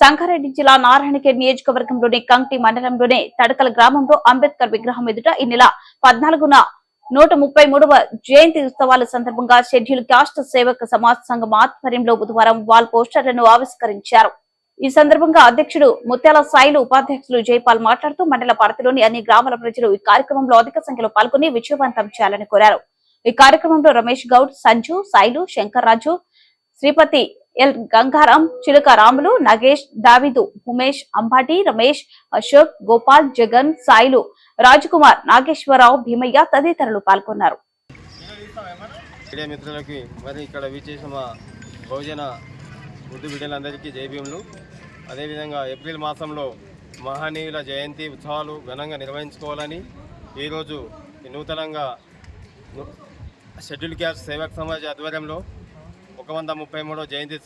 సంగారెడ్డి జిల్లా నారాయణఖేడ్ నియోజకవర్గంలోని కంకి మండలంలోని తడకల గ్రామంలో అంబేద్కర్ విగ్రహం ఎదుట ఈ నెల 14న 133వ జయంతి ఉత్సవాల సందర్భంగా షెడ్యూల్ కాస్ట్ సేవక సమాజ్ సంఘం ఆధ్వర్యంలో బుధవారం వాల్ పోస్టర్లను ఆవిష్కరించారు. ఈ సందర్భంగా అధ్యక్షుడు ముత్యాల సాయిలు, ఉపాధ్యక్షులు జైపాల్ మాట్లాడుతూ మండల పరిధిలోని అన్ని గ్రామాల ప్రజలు ఈ కార్యక్రమంలో అధిక సంఖ్యలో పాల్గొని విజయవంతం చేయాలని కోరారు. ఈ కార్యక్రమంలో రమేష్ గౌడ్, సంజు, సాయిలు, శంకర్ రాజు, శ్రీపతి, ఎల్ గంగారాం, చిలుక రాములు, నగేష్, దావిదు, ఉమేష్, అంబాటి, రమేష్, అశోక్, గోపాల్, జగన్, సాయిలు, రాజకుమార్, నాగేశ్వరరావు, భీమయ్య తదితరులు పాల్గొన్నారు. అదేవిధంగా ఏప్రిల్ మాసంలో మహనీయుల జయంతి ఉత్సవాలు ఘనంగా నిర్వహించుకోవాలని ఈరోజు నూతనంగా షెడ్యూల్ క్యాస్ట్ సేవక్ సమాజ్ ఆధ్వర్యంలో 133వ జయంతి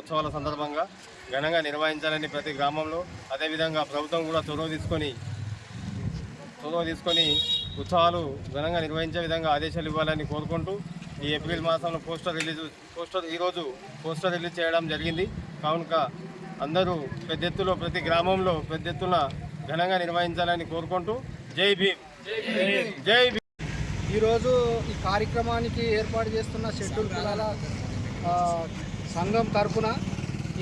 ఉత్సవాల సందర్భంగా ఘనంగా నిర్వహించాలని ప్రతి గ్రామంలో, అదేవిధంగా ప్రభుత్వం కూడా చొరవ తీసుకొని ఉత్సవాలు ఘనంగా నిర్వహించే విధంగా ఆదేశాలు ఇవ్వాలని కోరుకుంటూ ఈ ఏప్రిల్ మాసంలో ఈరోజు పోస్టర్ రిలీజ్ చేయడం జరిగింది. కావున అందరూ పెద్ద ఎత్తులో ప్రతి గ్రామంలో పెద్ద ఎత్తున ఘనంగా నిర్వహించాలని కోరుకుంటూ జై భీమ్. జై భీమ్. ఈరోజు ఈ కార్యక్రమానికి ఏర్పాటు చేస్తున్న షెడ్యూల్ కులాల సంఘం తరఫున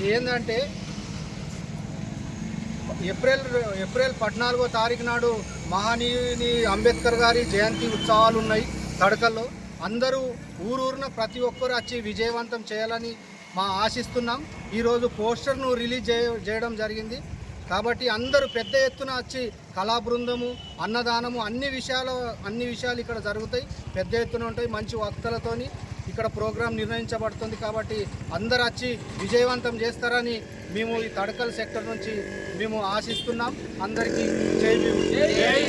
ఏంటంటే ఏప్రిల్ 14వ తారీఖు నాడు మహనీయుని అంబేద్కర్ గారి జయంతి ఉత్సవాలు ఉన్నాయి తడకల్లో. అందరూ ఊరూరున ప్రతి ఒక్కరు వచ్చి విజయవంతం చేయాలని ఆశిస్తున్నాం. ఈరోజు పోస్టర్ను రిలీజ్ చేయడం జరిగింది. కాబట్టి అందరూ పెద్ద ఎత్తున వచ్చి కళా బృందము, అన్నదానము, అన్ని విషయాలు ఇక్కడ జరుగుతాయి. పెద్ద ఎత్తున ఉంటాయి. మంచి వక్తలతోని ఇక్కడ ప్రోగ్రాం నిర్ణయించబడుతుంది. కాబట్టి అందరు వచ్చి విజయవంతం చేస్తారని మేము ఈ తడకల్ సెక్టర్ నుంచి మేము ఆశిస్తున్నాం. అందరికీ జై భీమ్.